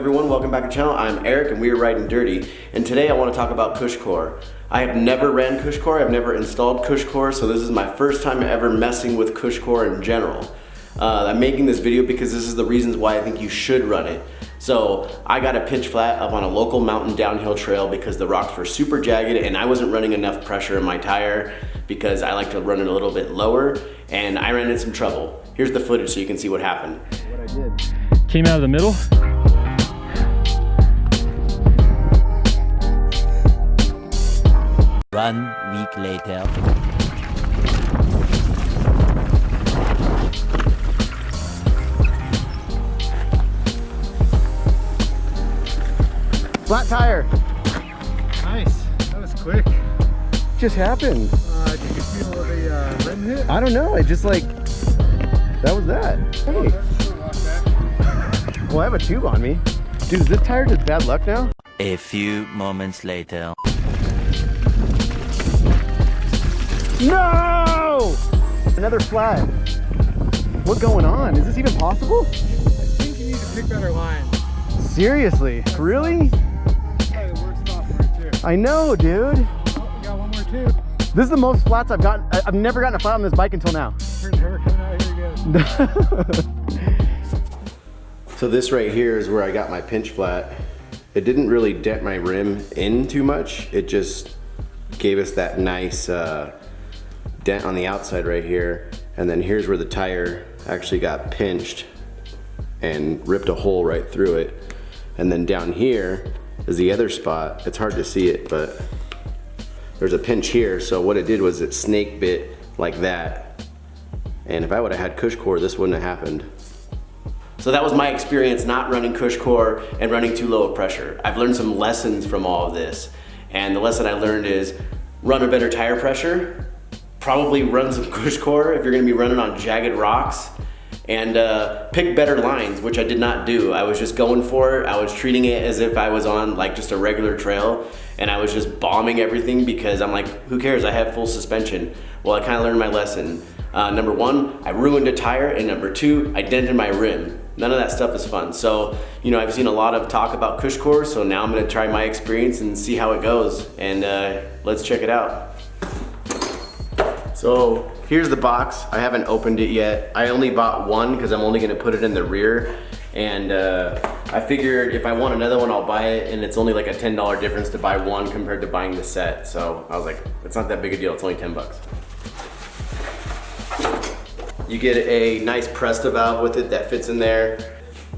everyone? Welcome back to the channel. I'm Eric and we are riding dirty. And today I want to talk about Cushcore. I have never ran Cushcore, I've never installed Cushcore, so this is my first time ever messing with Cushcore in general. I'm making this video because this is the reasons why I think you should run it. So I got a pitch flat up on a local mountain downhill trail because the rocks were super jagged and I wasn't running enough pressure in my tire because I like to run it a little bit lower, and I ran into some trouble. Here's the footage so you can see what happened. What I did. Came out of the middle. One week later. Flat tire. Nice. That was quick. Just happened. Did you feel the rim hit? I don't know. I just like, that was that. Hey. Well, I have a tube on me. Dude, is this tire just bad luck now? A few moments later. No! Another flat. What's going on? Is this even possible? I think you need to pick better lines. Seriously? Really? Probably the worst spot for it too. I know, dude. Oh, we got one more too. This is the most flats I've gotten. I've never gotten a flat on this bike until now. Heard her coming out here again. So this right here is where I got my pinch flat. It didn't really dent my rim in too much. It just gave us that nice dent on the outside right here. And then here's where the tire actually got pinched and ripped a hole right through it. And then down here is the other spot. It's hard to see it, but there's a pinch here. So what it did was it snake bit like that. And if I would have had Cushcore, this wouldn't have happened. So that was my experience not running Cushcore and running too low of pressure. I've learned some lessons from all of this. And the lesson I learned is run a better tire pressure, probably run some Cushcore if you're gonna be running on jagged rocks, and pick better lines, which I did not do. I was just going for it. I was treating it as if I was on like just a regular trail, and I was just bombing everything because I'm like, who cares, I have full suspension. Well, I kind of learned my lesson. Number one, I ruined a tire, and number two, I dented my rim. None of that stuff is fun. So, you know, I've seen a lot of talk about Cushcore, so now I'm gonna try my experience and see how it goes, and let's check it out. So here's the box. I haven't opened it yet. I only bought one because I'm only gonna put it in the rear, and I figured if I want another one, I'll buy it, and it's only like a $10 difference to buy one compared to buying the set. So I was like, it's not that big a deal, it's only 10 bucks. You get a nice Presta valve with it that fits in there.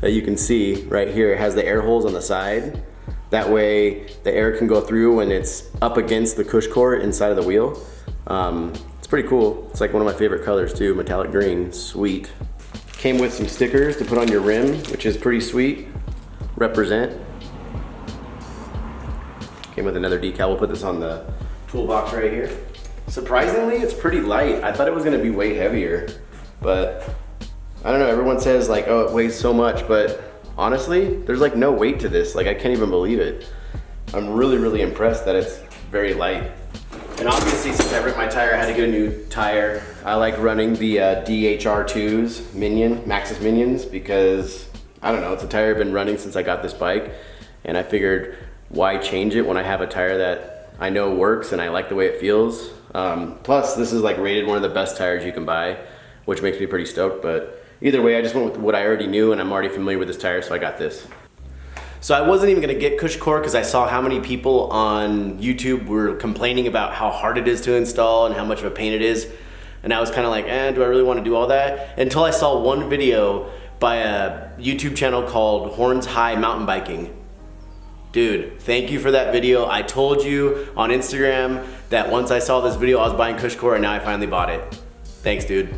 That you can see right here, it has the air holes on the side. That way the air can go through when it's up against the Cushcore inside of the wheel. It's pretty cool. It's like one of my favorite colors too, metallic green, sweet. Came with some stickers to put on your rim, which is pretty sweet. Represent. Came with another decal. We'll put this on the toolbox right here. Surprisingly, it's pretty light. I thought it was gonna be way heavier, but I don't know, everyone says like, oh, it weighs so much, but honestly, there's like no weight to this. Like, I can't even believe it. I'm really, really impressed that it's very light. And obviously, since I ripped my tire, I had to get a new tire. I like running the DHR2s, Maxxis Minions, because I don't know, it's a tire I've been running since I got this bike. And I figured, why change it when I have a tire that I know works and I like the way it feels. Plus, this is like rated one of the best tires you can buy, which makes me pretty stoked, but either way, I just went with what I already knew, and I'm already familiar with this tire, so I got this. So I wasn't even gonna get Cushcore because I saw how many people on YouTube were complaining about how hard it is to install and how much of a pain it is. And I was kind of like, do I really want to do all that? Until I saw one video by a YouTube channel called Hornshigh Mountain Biking. Dude, thank you for that video. I told you on Instagram that once I saw this video, I was buying Cushcore, and now I finally bought it. Thanks, dude.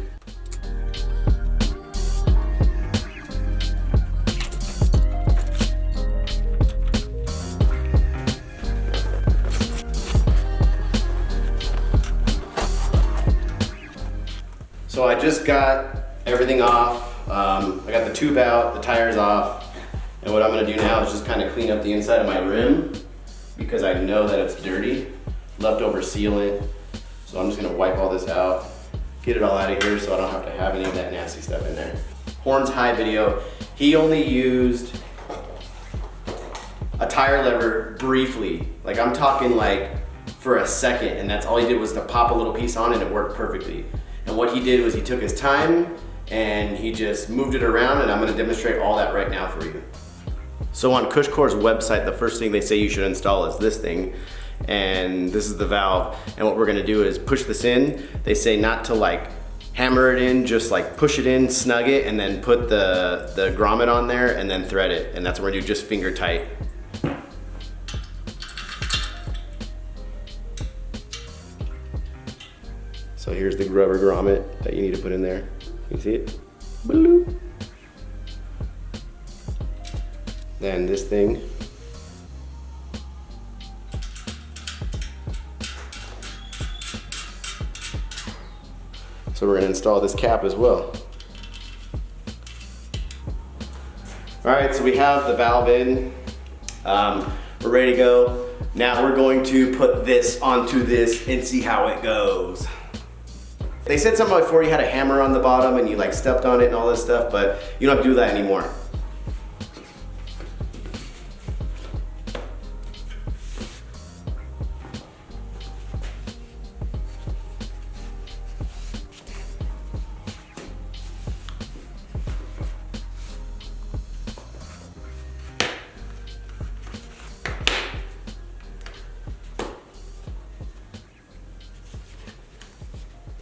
So I just got everything off. I got the tube out, the tires off, and what I'm gonna do now is just kind of clean up the inside of my rim because I know that it's dirty, leftover sealant. So I'm just gonna wipe all this out, get it all out of here so I don't have to have any of that nasty stuff in there. Hornshigh video, he only used a tire lever briefly. Like I'm talking like for a second, and that's all he did was to pop a little piece on and it worked perfectly. And what he did was he took his time and he just moved it around, and I'm gonna demonstrate all that right now for you. So on Cushcore's website, the first thing they say you should install is this thing. And this is the valve. And what we're gonna do is push this in. They say not to like hammer it in, just like push it in, snug it, and then put the grommet on there and then thread it. And that's what we're gonna do, just finger tight. So here's the rubber grommet that you need to put in there. You see it? Bloop. Then this thing. So we're gonna install this cap as well. All right, so we have the valve in. We're ready to go. Now we're going to put this onto this and see how it goes. They said something before you had a hammer on the bottom and you like stepped on it and all this stuff, but you don't have to do that anymore.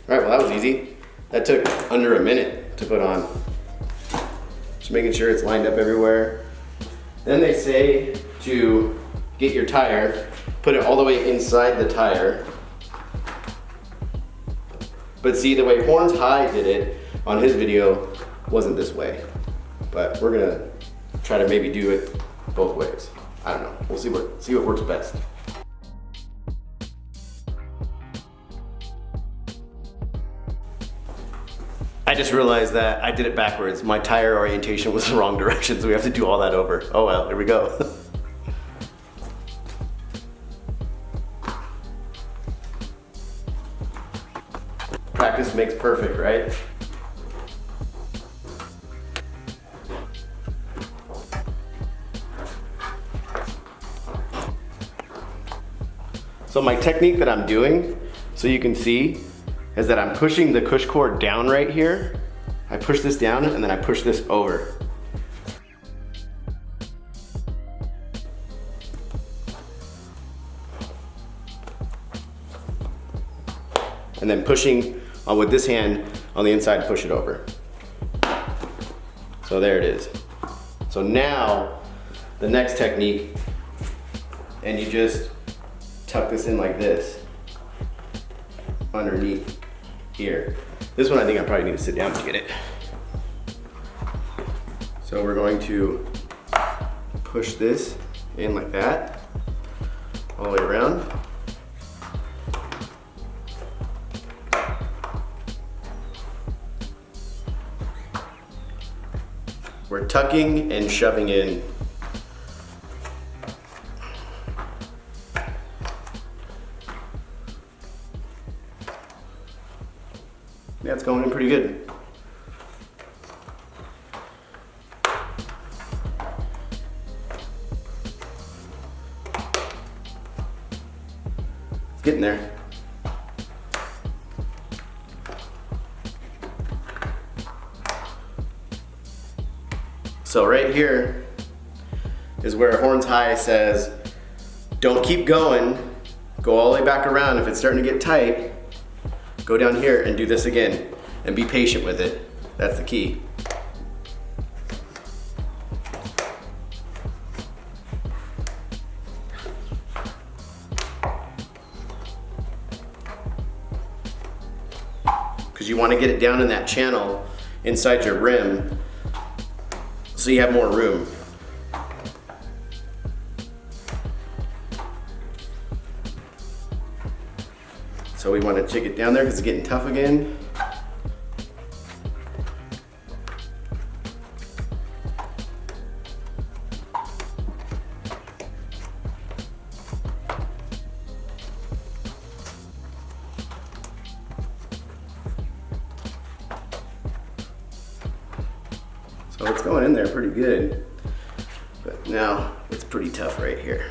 All right, well that was easy. That took under a minute to put on. Just making sure it's lined up everywhere. Then they say to get your tire, put it all the way inside the tire. But see, the way Hornshigh did it on his video wasn't this way. But we're gonna try to maybe do it both ways. I don't know, we'll see what works best. I just realized that I did it backwards. My tire orientation was the wrong direction, so we have to do all that over. Oh well, here we go. Practice makes perfect, right? So my technique that I'm doing, so you can see, is that I'm pushing the Cushcore down right here. I push this down and then I push this over. And then pushing with this hand on the inside, push it over. So there it is. So now, the next technique, and you just tuck this in like this, underneath here. This one I think I probably need to sit down to get it. So we're going to push this in like that, all the way around. We're tucking and shoving in. Yeah, it's going in pretty good. It's getting there. So right here is where Hornshigh says, don't keep going, go all the way back around. If it's starting to get tight, go down here and do this again and be patient with it. That's the key. Because you want to get it down in that channel inside your rim so you have more room. So we want to take it down there because it's getting tough again. So it's going in there pretty good. But now it's pretty tough right here.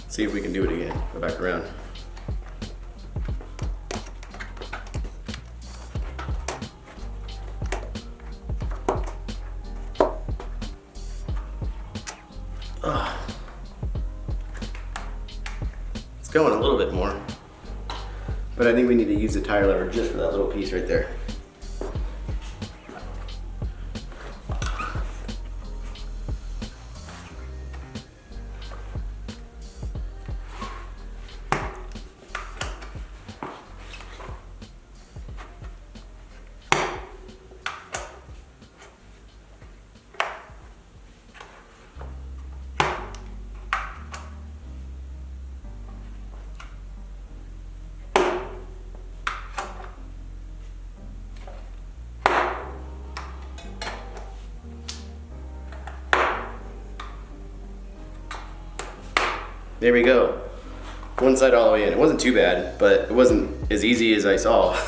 See if we can do it again. Go back around. It's going a little bit more, but I think we need to use the tire lever just for that little piece right there. There we go. One side all the way in. It wasn't too bad, but it wasn't as easy as I saw.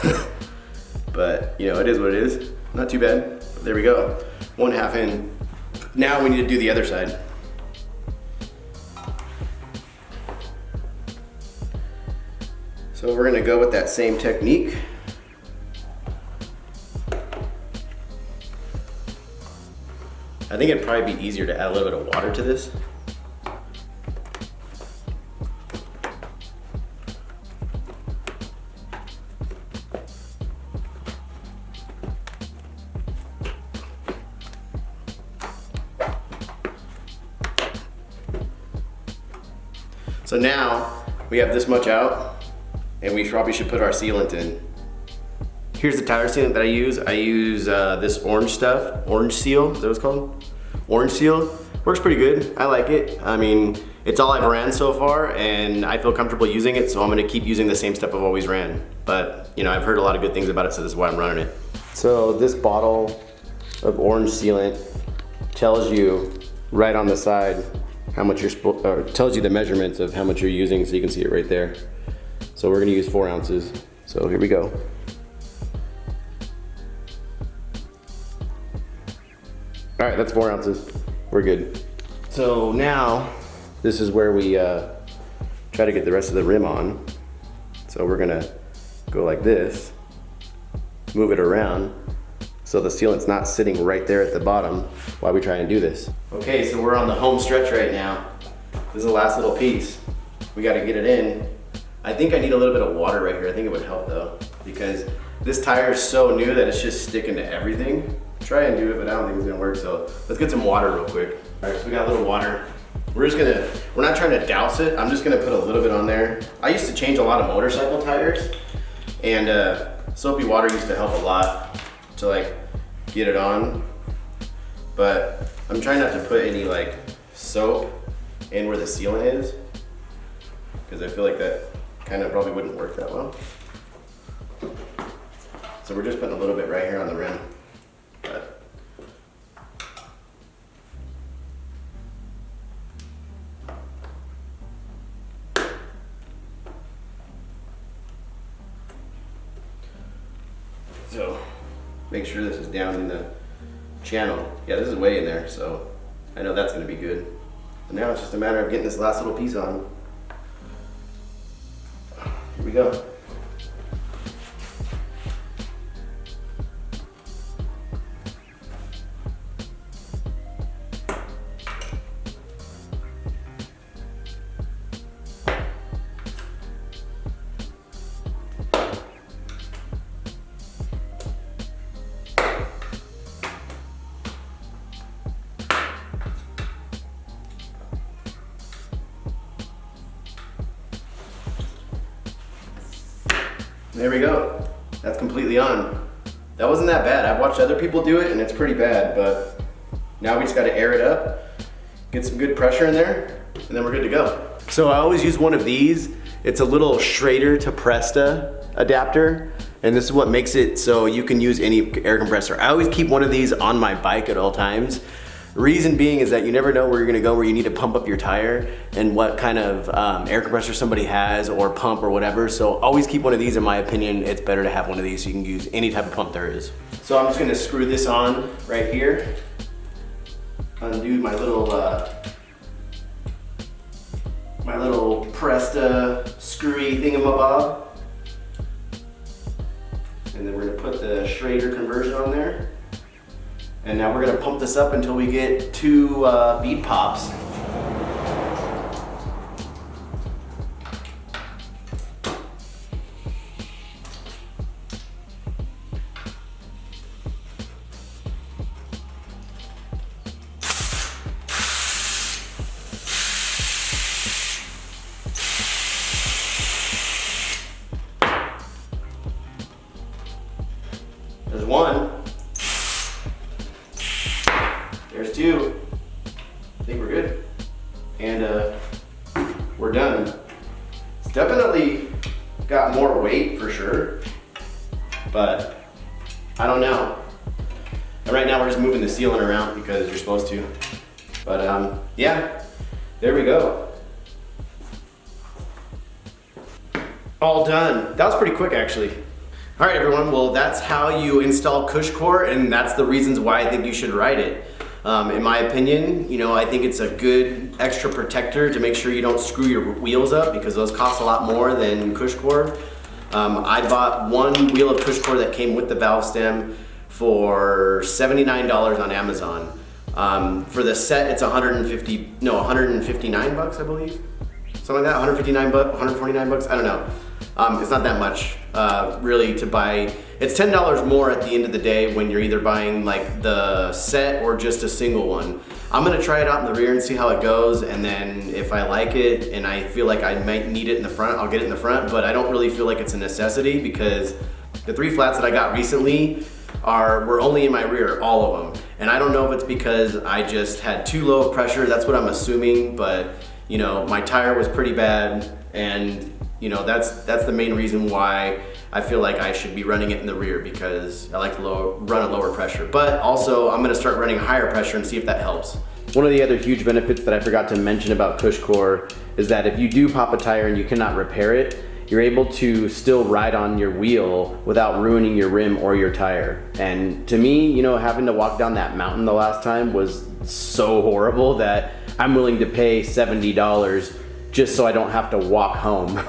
But you know, it is what it is. Not too bad. There we go. 1/2 in. Now we need to do the other side. So we're gonna go with that same technique. I think it'd probably be easier to add a little bit of water to this. So now we have this much out, and we probably should put our sealant in. Here's the tire sealant that I use. I use this orange stuff, orange seal, is that what it's called? Orange seal, works pretty good. I like it. I mean, it's all I've ran so far, and I feel comfortable using it, so I'm gonna keep using the same stuff I've always ran. But you know, I've heard a lot of good things about it, so this is why I'm running it. So this bottle of orange sealant tells you right on the side how much or tells you the measurements of how much you're using, so you can see it right there. So we're gonna use 4 ounces. So here we go. All right, that's 4 ounces. We're good. So now, this is where we try to get the rest of the rim on. So we're gonna go like this, move it around, so the sealant's not sitting right there at the bottom while we try and do this. Okay, so we're on the home stretch right now. This is the last little piece. We gotta get it in. I think I need a little bit of water right here. I think it would help though, because this tire is so new that it's just sticking to everything. Try and do it, but I don't think it's gonna work, so let's get some water real quick. All right, so we got a little water. We're not trying to douse it. I'm just gonna put a little bit on there. I used to change a lot of motorcycle tires, and soapy water used to help a lot to like get it on. But I'm trying not to put any like soap in where the sealant is, because I feel like that kind of probably wouldn't work that well. So we're just putting a little bit right here on the rim. But so make sure this is down in the channel. Yeah, this is way in there, so I know that's gonna be good. And now it's just a matter of getting this last little piece on. Here we go. There we go. That's completely on. That wasn't that bad. I've watched other people do it and it's pretty bad, but now we just gotta air it up, get some good pressure in there, and then we're good to go. So I always use one of these. It's a little Schrader to Presta adapter, and this is what makes it so you can use any air compressor. I always keep one of these on my bike at all times. Reason being is that you never know where you're gonna go where you need to pump up your tire and what kind of air compressor somebody has or pump or whatever. So always keep one of these. In my opinion, it's better to have one of these so you can use any type of pump there is. So I'm just gonna screw this on right here. Undo my little Presta screwy thingamabob. And then we're gonna put the Schrader conversion on there. And now we're gonna pump this up until we get 2 bead pops. There's 1. There's 2. I think we're good. And we're done. It's definitely got more weight for sure, but I don't know. And right now we're just moving the sealant around because you're supposed to. But yeah, there we go. All done. That was pretty quick actually. All right, everyone, well, that's how you install Cushcore, and that's the reasons why I think you should ride it. In my opinion, you know, I think it's a good extra protector to make sure you don't screw your wheels up, because those cost a lot more than Cushcore. I bought 1 wheel of Cushcore that came with the valve stem for $79 on Amazon. For the set, it's 159 bucks, I believe. Something like that, 159 bucks, 149 bucks, I don't know. It's not that much, really, to buy. It's $10 more at the end of the day when you're either buying like the set or just a single one. I'm gonna try it out in the rear and see how it goes, and then if I like it and I feel like I might need it in the front, I'll get it in the front, but I don't really feel like it's a necessity because the 3 flats that I got recently were only in my rear, all of them. And I don't know if it's because I just had too low of pressure, that's what I'm assuming, but you know, my tire was pretty bad, and you know, that's the main reason why I feel like I should be running it in the rear, because I like to run at lower pressure. But also, I'm gonna start running higher pressure and see if that helps. One of the other huge benefits that I forgot to mention about Cushcore is that if you do pop a tire and you cannot repair it, you're able to still ride on your wheel without ruining your rim or your tire. And to me, you know, having to walk down that mountain the last time was so horrible that I'm willing to pay $70 just so I don't have to walk home.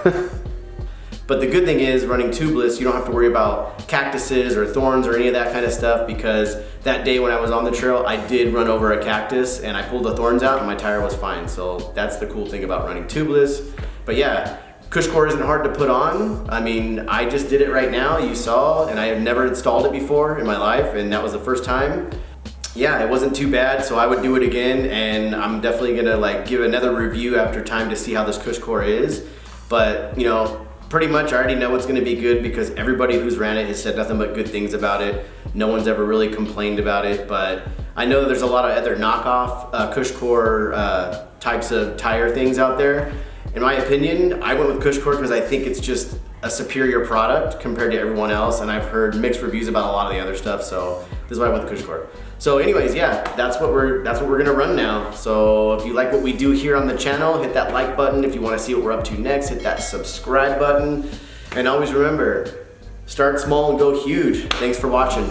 But the good thing is, running tubeless, you don't have to worry about cactuses or thorns or any of that kind of stuff, because that day when I was on the trail, I did run over a cactus and I pulled the thorns out and my tire was fine. So that's the cool thing about running tubeless. But yeah, Cushcore isn't hard to put on. I mean, I just did it right now, you saw, and I have never installed it before in my life, and that was the first time. Yeah, it wasn't too bad, so I would do it again, and I'm definitely gonna like give another review after time to see how this Cushcore is. But you know, pretty much I already know it's gonna be good because everybody who's ran it has said nothing but good things about it. No one's ever really complained about it, but I know that there's a lot of other knockoff Cushcore types of tire things out there. In my opinion, I went with Cushcore because I think it's just a superior product compared to everyone else, and I've heard mixed reviews about a lot of the other stuff, so this is why I went with Cushcore. So anyways, yeah, that's what we're gonna run now. So if you like what we do here on the channel, hit that like button. If you wanna see what we're up to next, hit that subscribe button. And always remember, start small and go huge. Thanks for watching.